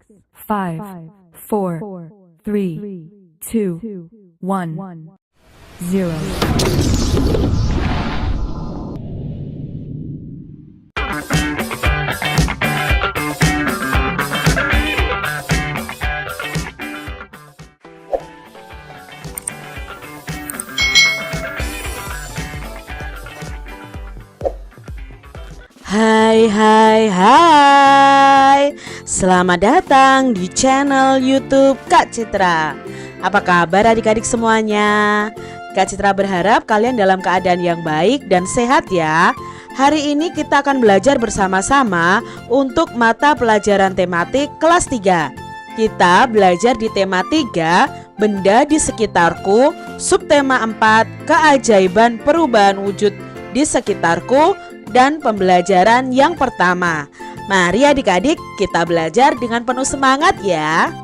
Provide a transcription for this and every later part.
5, 4, 3, 2, 1, 0. Hai, selamat datang di channel YouTube Kak Citra. Apa kabar adik-adik semuanya? Kak Citra berharap kalian dalam keadaan yang baik dan sehat ya. Hari ini kita akan belajar bersama-sama untuk mata pelajaran tematik kelas 3. Kita belajar di tema 3, benda di sekitarku, subtema 4, keajaiban perubahan wujud di sekitarku, dan pembelajaran yang pertama. Mari adik-adik kita belajar dengan penuh semangat ya.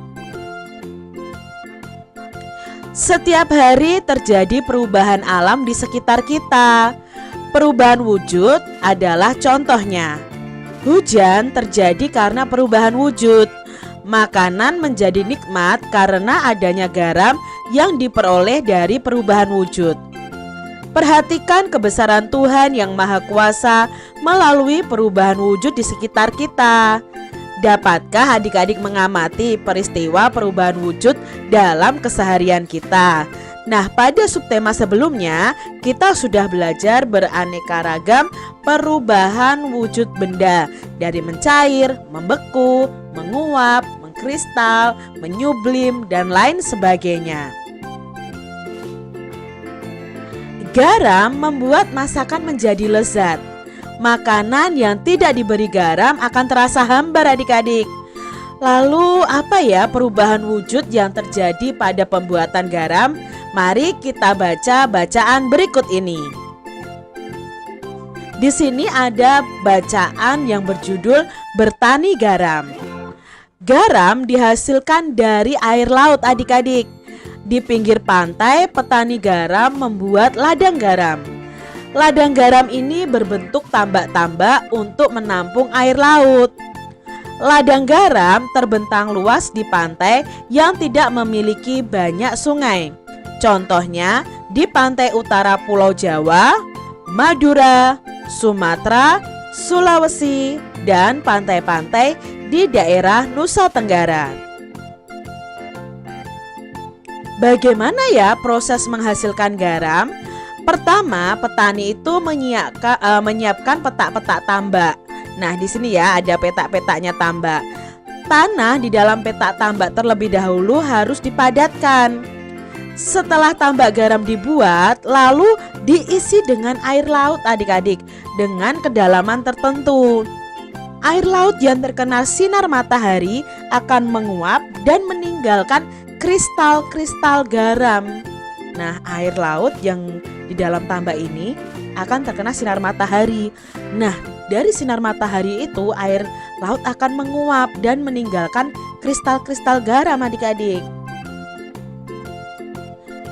Setiap hari terjadi perubahan alam di sekitar kita. Perubahan wujud adalah contohnya. Hujan terjadi karena perubahan wujud. Makanan menjadi nikmat karena adanya garam yang diperoleh dari perubahan wujud. Perhatikan kebesaran Tuhan yang Maha Kuasa melalui perubahan wujud di sekitar kita. Dapatkah adik-adik mengamati peristiwa perubahan wujud dalam keseharian kita? Nah, pada subtema sebelumnya kita sudah belajar beraneka ragam perubahan wujud benda, dari mencair, membeku, menguap, mengkristal, menyublim, dan lain sebagainya. Garam membuat masakan menjadi lezat. Makanan yang tidak diberi garam akan terasa hambar adik-adik. Lalu apa ya perubahan wujud yang terjadi pada pembuatan garam? Mari kita baca bacaan berikut ini. Di sini ada bacaan yang berjudul Bertani Garam. Garam dihasilkan dari air laut adik-adik. Di pinggir pantai, petani garam membuat ladang garam. Ladang garam ini berbentuk tambak-tambak untuk menampung air laut. Ladang garam terbentang luas di pantai yang tidak memiliki banyak sungai. Contohnya di pantai utara Pulau Jawa, Madura, Sumatera, Sulawesi, dan pantai-pantai di daerah Nusa Tenggara. Bagaimana ya proses menghasilkan garam? Pertama, petani itu menyiapkan petak-petak tambak. Nah, di sini ya ada petak-petaknya tambak. Tanah di dalam petak tambak terlebih dahulu harus dipadatkan. Setelah tambak garam dibuat, lalu diisi dengan air laut adik-adik dengan kedalaman tertentu. Air laut yang terkena sinar matahari akan menguap dan meninggalkan kristal-kristal garam. Nah, air laut yang di dalam tambak ini akan terkena sinar matahari. Nah, dari sinar matahari itu air laut akan menguap dan meninggalkan kristal-kristal garam adik-adik.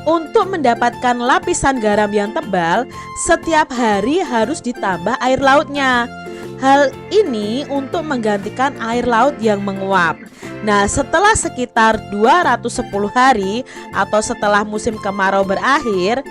Untuk mendapatkan lapisan garam yang tebal, setiap hari harus ditambah air lautnya. Hal ini untuk menggantikan air laut yang menguap. Nah, setelah sekitar 210 hari atau setelah musim kemarau berakhir,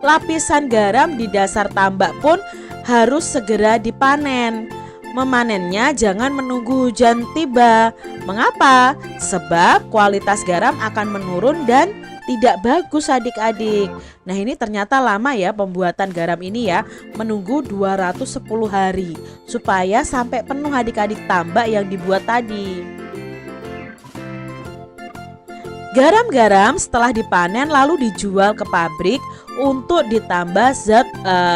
lapisan garam di dasar tambak pun harus segera dipanen. Memanennya jangan menunggu hujan tiba. Mengapa? Sebab kualitas garam akan menurun dan tidak bagus adik-adik. Nah, ini ternyata lama ya pembuatan garam ini ya, menunggu 210 hari supaya sampai penuh adik-adik tambak yang dibuat tadi. Garam-garam setelah dipanen lalu dijual ke pabrik untuk ditambah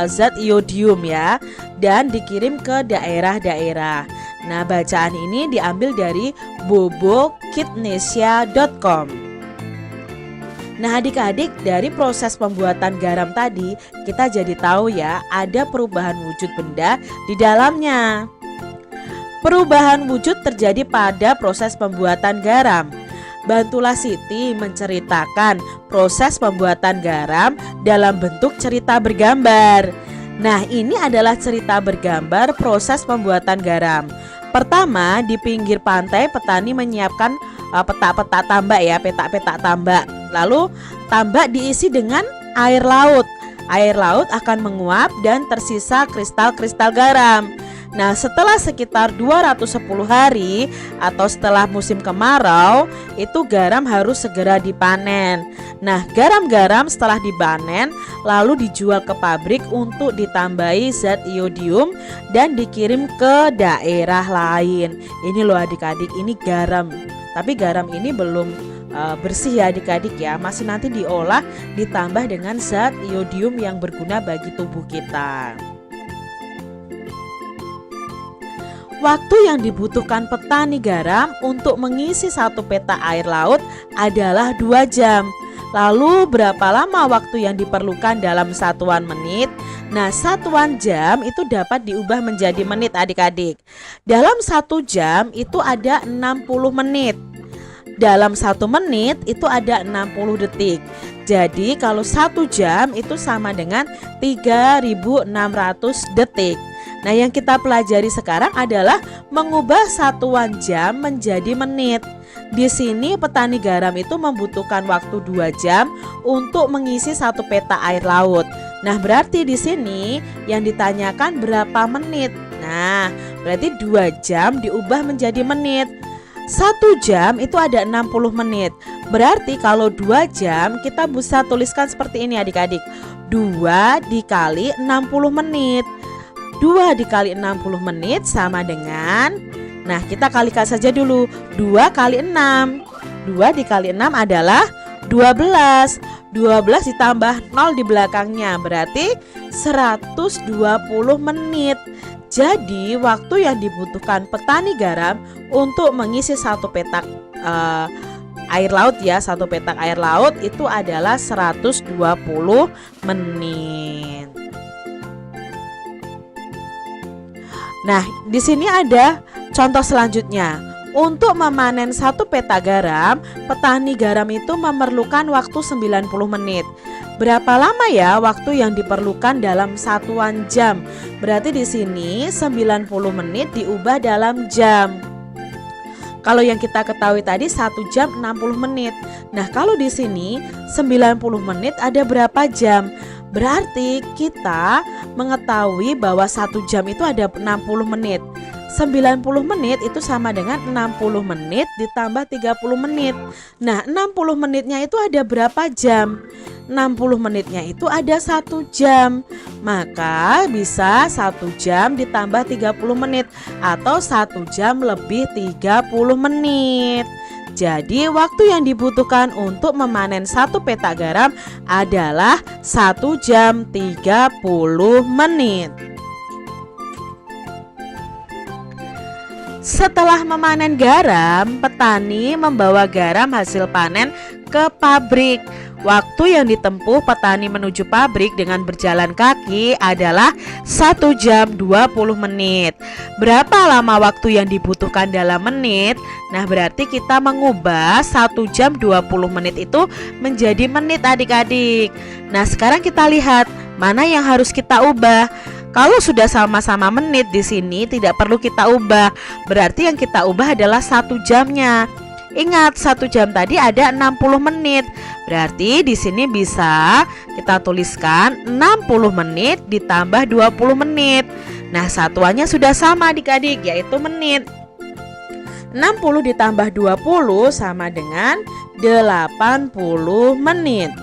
zat iodium ya, dan dikirim ke daerah-daerah. Nah, bacaan ini diambil dari bobokitnesia.com. Nah, adik-adik, dari proses pembuatan garam tadi kita jadi tahu ya ada perubahan wujud benda di dalamnya. Perubahan wujud terjadi pada proses pembuatan garam. Bantulah Siti menceritakan proses pembuatan garam dalam bentuk cerita bergambar. Nah, ini adalah cerita bergambar proses pembuatan garam. Pertama, di pinggir pantai petani menyiapkan peta-peta tambak ya, peta-peta tambak. Lalu tambak diisi dengan air laut. Air laut akan menguap dan tersisa kristal-kristal garam. Nah, setelah sekitar 210 hari atau setelah musim kemarau, itu garam harus segera dipanen. Nah, garam-garam setelah dipanen lalu dijual ke pabrik untuk ditambahi zat iodium dan dikirim ke daerah lain. Ini loh adik-adik, ini garam. Tapi garam ini belum bersih ya adik-adik ya, masih nanti diolah ditambah dengan zat iodium yang berguna bagi tubuh kita. Waktu yang dibutuhkan petani garam untuk mengisi satu petak air laut adalah 2 jam. Lalu berapa lama waktu yang diperlukan dalam satuan menit? Nah, satuan jam itu dapat diubah menjadi menit adik-adik. Dalam 1 jam itu ada 60 menit. Dalam 1 menit itu ada 60 detik. Jadi kalau 1 jam itu sama dengan 3.600 detik. Nah, yang kita pelajari sekarang adalah mengubah satuan jam menjadi menit. Di sini petani garam itu membutuhkan waktu 2 jam untuk mengisi satu peta air laut. Nah, berarti di sini yang ditanyakan berapa menit. Nah, berarti 2 jam diubah menjadi menit. 1 jam itu ada 60 menit. Berarti kalau 2 jam kita bisa tuliskan seperti ini adik-adik. 2 dikali 60 menit. 2 dikali 60 menit sama dengan, nah kita kalikan saja dulu, 2 kali 6. 2 dikali 6 adalah 12. 12 ditambah 0 di belakangnya berarti 120 menit. Jadi waktu yang dibutuhkan petani garam untuk mengisi satu petak air laut ya, satu petak air laut itu adalah 120 menit. Nah, di sini ada contoh selanjutnya. Untuk memanen satu petak garam, petani garam itu memerlukan waktu 90 menit. Berapa lama ya waktu yang diperlukan dalam satuan jam? Berarti di sini 90 menit diubah dalam jam. Kalau yang kita ketahui tadi 1 jam 60 menit. Nah, kalau di sini 90 menit ada berapa jam? Berarti kita mengetahui bahwa 1 jam itu ada 60 menit. 90 menit itu sama dengan 60 menit ditambah 30 menit. Nah, 60 menitnya itu ada berapa jam? 60 menitnya itu ada 1 jam. Maka bisa 1 jam ditambah 30 menit atau 1 jam lebih 30 menit. Jadi waktu yang dibutuhkan untuk memanen satu petak garam adalah 1 jam 30 menit. Setelah memanen garam, petani membawa garam hasil panen ke pabrik. Waktu yang ditempuh petani menuju pabrik dengan berjalan kaki adalah 1 jam 20 menit. Berapa lama waktu yang dibutuhkan dalam menit? Nah, berarti kita mengubah 1 jam 20 menit itu menjadi menit adik-adik. Nah, sekarang kita lihat mana yang harus kita ubah. Kalau sudah sama-sama menit di sini tidak perlu kita ubah. Berarti yang kita ubah adalah 1 jamnya. Ingat 1 jam tadi ada 60 menit. Berarti di sini bisa kita tuliskan 60 menit ditambah 20 menit. Nah, satuannya sudah sama adik-adik, yaitu menit. 60 ditambah 20 sama dengan 80 menit.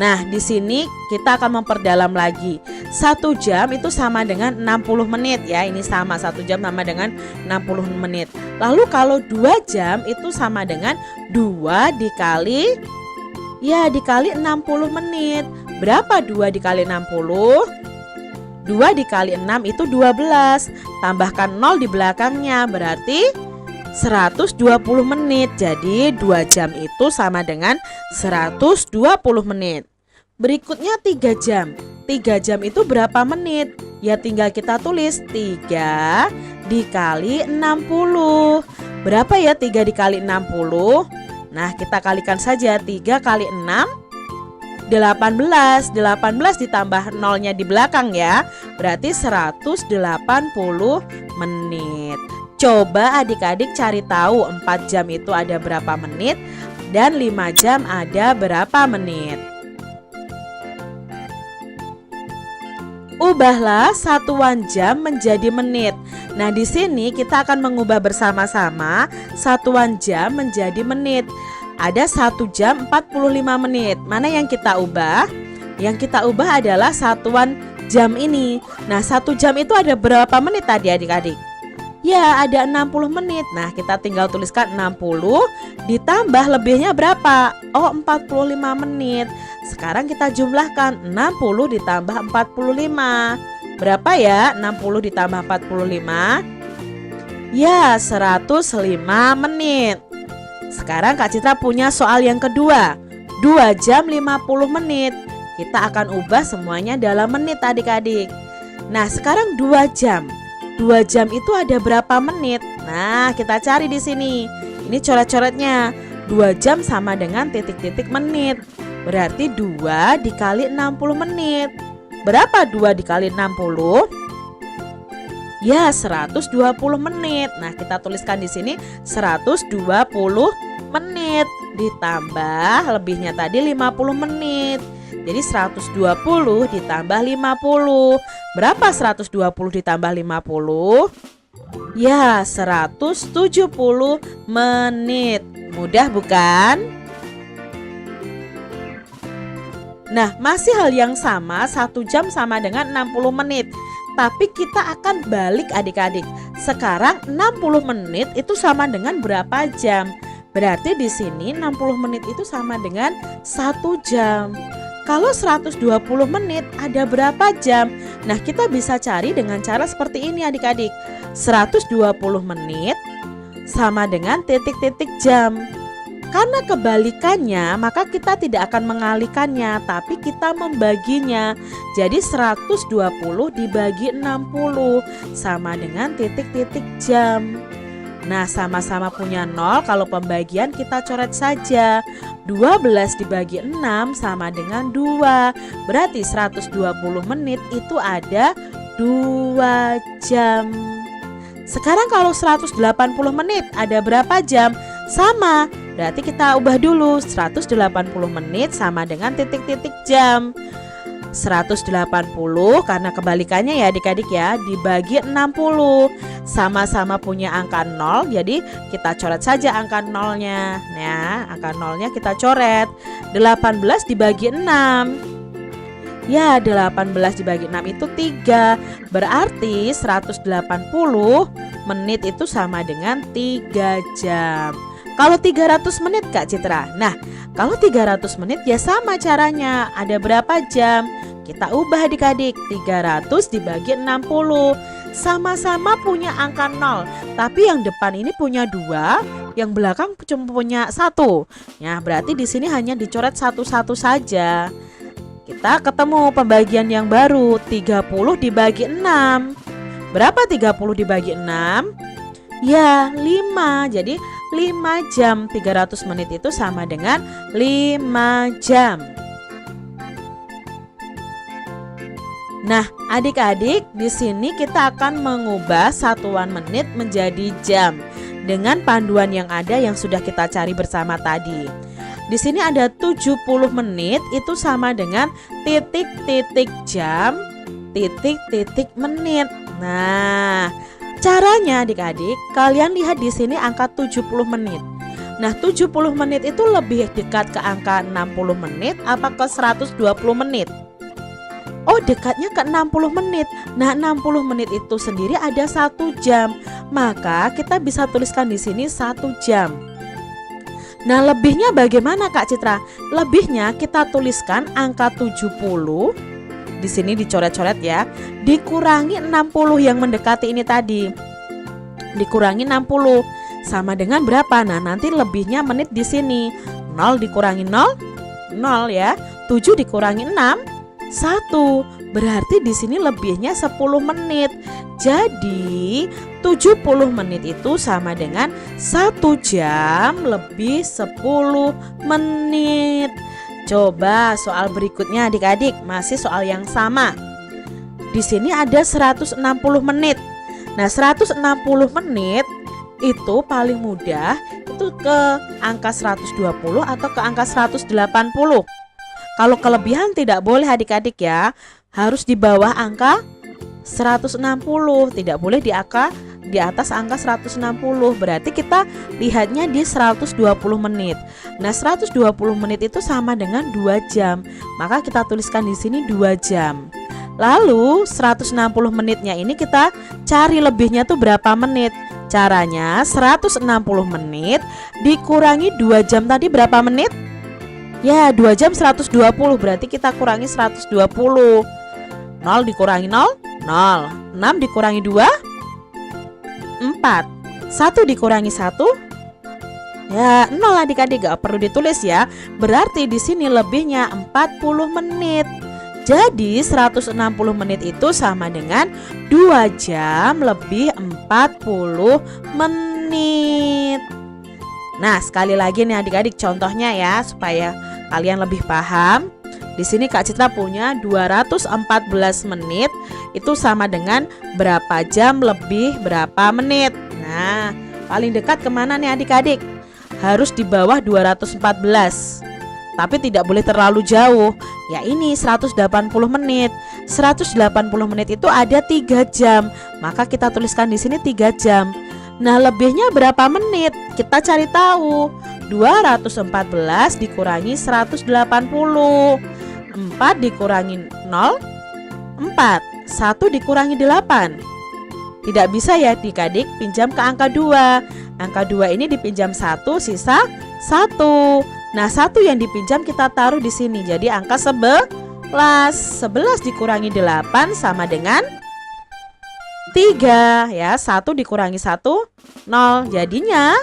Nah, di sini kita akan memperdalam lagi. 1 jam itu sama dengan 60 menit ya. Ini sama, 1 jam sama dengan 60 menit. Lalu kalau 2 jam itu sama dengan 2 dikali 60 menit. Berapa 2 dikali 60? 2 dikali 6 itu 12. Tambahkan 0 di belakangnya berarti 120 menit. Jadi 2 jam itu sama dengan 120 menit. Berikutnya 3 jam. 3 jam itu berapa menit? Ya tinggal kita tulis 3 dikali 60. Berapa ya 3 dikali 60? Nah, kita kalikan saja 3 kali 6 18 ditambah nolnya di belakang ya, berarti 180 menit. Coba adik-adik cari tahu 4 jam itu ada berapa menit dan 5 jam ada berapa menit. Ubahlah satuan jam menjadi menit. Nah, di sini kita akan mengubah bersama-sama satuan jam menjadi menit. Ada 1 jam 45 menit. Mana yang kita ubah? Yang kita ubah adalah satuan jam ini. Nah, 1 jam itu ada berapa menit tadi adik-adik? Ya, ada 60 menit. Nah, kita tinggal tuliskan 60 ditambah lebihnya berapa? Oh, 45 menit. Sekarang kita jumlahkan 60 ditambah 45. Berapa ya 60 ditambah 45? Ya, 105 menit. Sekarang Kak Citra punya soal yang kedua. 2 jam 50 menit. Kita akan ubah semuanya dalam menit adik-adik. Nah, sekarang 2 jam. 2 jam itu ada berapa menit? Nah, kita cari di sini. Ini coret-coretnya. 2 jam sama dengan titik-titik menit. Berarti 2 dikali 60 menit. Berapa 2 dikali 60? Ya, 120 menit. Nah, kita tuliskan di sini 120 menit ditambah lebihnya tadi 50 menit. Jadi 120 ditambah 50. Berapa 120 ditambah 50? Ya, 170 menit. Mudah bukan? Nah, masih hal yang sama, 1 jam sama dengan 60 menit. Tapi kita akan balik adik-adik. Sekarang 60 menit itu sama dengan berapa jam? Berarti di sini 60 menit itu sama dengan 1 jam. Kalau 120 menit ada berapa jam? Nah, kita bisa cari dengan cara seperti ini adik-adik. 120 menit sama dengan titik-titik jam. Karena kebalikannya, maka kita tidak akan mengalihkannya, tapi kita membaginya. Jadi 120 dibagi 60 sama dengan titik-titik jam. Nah, sama-sama punya 0, kalau pembagian kita coret saja. 12 dibagi 6 sama dengan 2. Berarti 120 menit itu ada 2 jam. Sekarang kalau 180 menit ada berapa jam? Sama. Berarti kita ubah dulu. 180 menit sama dengan titik-titik jam. 180 karena kebalikannya ya adik-adik ya, dibagi 60. Sama-sama punya angka 0, jadi kita coret saja angka 0-nya. Nah, angka 0-nya kita coret. 18 dibagi 6. Ya, 18 dibagi 6 itu 3. Berarti 180 menit itu sama dengan 3 jam. Kalau 300 menit Kak Citra. Nah, kalau 300 menit ya sama caranya. Ada berapa jam? Kita ubah adik-adik. 300 dibagi 60. Sama-sama punya angka 0. Tapi yang depan ini punya 2, yang belakang cuma punya 1. Ya, berarti di sini hanya dicoret satu-satu saja. Kita ketemu pembagian yang baru. 30 dibagi 6. Berapa 30 dibagi 6? Ya, 5. Jadi 5 jam. 300 menit itu sama dengan 5 jam. Nah, adik-adik, di sini kita akan mengubah satuan menit menjadi jam dengan panduan yang ada yang sudah kita cari bersama tadi. Di sini ada 70 menit itu sama dengan titik-titik jam, titik-titik menit. Nah, caranya adik-adik, kalian lihat di sini angka 70 menit. Nah, 70 menit itu lebih dekat ke angka 60 menit apa ke 120 menit? Oh, dekatnya ke 60 menit. Nah, 60 menit itu sendiri ada 1 jam. Maka kita bisa tuliskan di sini 1 jam. Nah, lebihnya bagaimana Kak Citra? Lebihnya kita tuliskan angka 70. Di sini dicoret-coret ya. Dikurangi 60 yang mendekati ini tadi. Dikurangi 60 sama dengan berapa? Nah, nanti lebihnya menit di sini. 0 dikurangi 0, 0 ya. 7 dikurangi 6, 1. Berarti di sini lebihnya 10 menit. Jadi 70 menit itu sama dengan 1 jam lebih 10 menit. Coba soal berikutnya adik-adik, masih soal yang sama. Di sini ada 160 menit. Nah, 160 menit itu paling mudah itu ke angka 120 atau ke angka 180. Kalau kelebihan tidak boleh adik-adik ya, harus di bawah angka 160, tidak boleh di atas angka 160. Berarti kita lihatnya di 120 menit. Nah, 120 menit itu sama dengan 2 jam. Maka kita tuliskan di sini 2 jam. Lalu 160 menitnya ini kita cari lebihnya tuh berapa menit. Caranya 160 menit dikurangi 2 jam tadi berapa menit? Ya, 2 jam 120, berarti kita kurangi 120. 0 dikurangi 0, 0. 6 dikurangi 2, 4. 1 dikurangi 1, ya 0 adik-adik, gak perlu ditulis ya. Berarti di sini lebihnya 40 menit. Jadi 160 menit itu sama dengan 2 jam lebih 40 menit. Nah, sekali lagi nih adik-adik contohnya ya, supaya kalian lebih paham. Di sini Kak Citra punya 214 menit itu sama dengan berapa jam lebih berapa menit. Nah, paling dekat kemana nih adik-adik? Harus di bawah 214. Tapi tidak boleh terlalu jauh. Ya ini 180 menit. 180 menit itu ada 3 jam. Maka kita tuliskan di sini 3 jam. Nah, lebihnya berapa menit? Kita cari tahu. 214 dikurangi 180. 4 dikurangi 0, 4. 1 dikurangi 8. Tidak bisa ya adik-adik, pinjam ke angka 2. Angka 2 ini dipinjam 1, sisa 1. Nah, 1 yang dipinjam kita taruh di sini. Jadi angka 11. 11 dikurangi 8 sama dengan 3 ya. 1 dikurangi 1, 0. Jadinya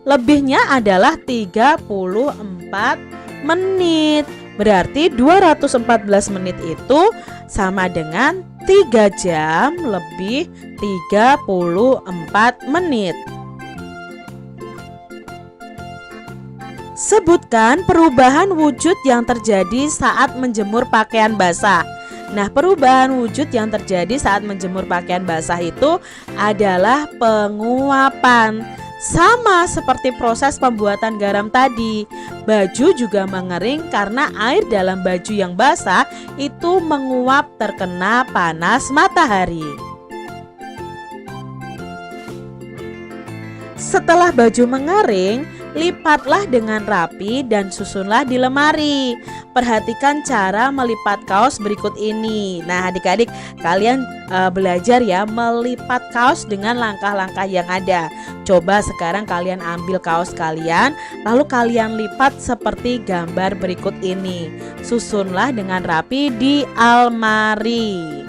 lebihnya adalah 34 menit. Berarti 214 menit itu sama dengan 3 jam lebih 34 menit. Sebutkan perubahan wujud yang terjadi saat menjemur pakaian basah. Nah, perubahan wujud yang terjadi saat menjemur pakaian basah itu adalah penguapan. Sama seperti proses pembuatan garam tadi, baju juga mengering karena air dalam baju yang basah itu menguap terkena panas matahari. Setelah baju mengering, lipatlah dengan rapi dan susunlah di lemari. Perhatikan cara melipat kaos berikut ini. Nah, adik-adik, kalian belajar ya melipat kaos dengan langkah-langkah yang ada. Coba sekarang kalian ambil kaos kalian, lalu kalian lipat seperti gambar berikut ini. Susunlah dengan rapi di almari.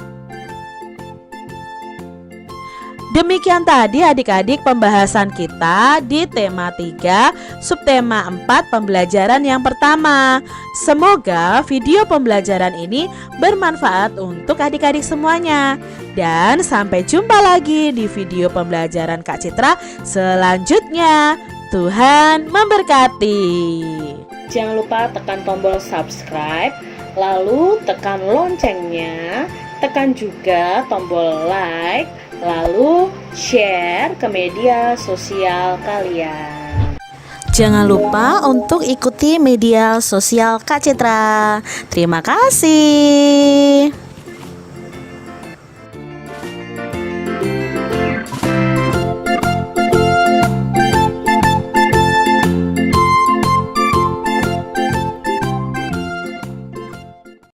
Demikian tadi adik-adik pembahasan kita di tema 3, subtema 4 pembelajaran yang pertama. Semoga video pembelajaran ini bermanfaat untuk adik-adik semuanya. Dan sampai jumpa lagi di video pembelajaran Kak Citra selanjutnya. Tuhan memberkati. Jangan lupa tekan tombol subscribe, lalu tekan loncengnya, tekan juga tombol like, lalu share ke media sosial kalian. Jangan lupa untuk ikuti media sosial Kak Citra. Terima kasih.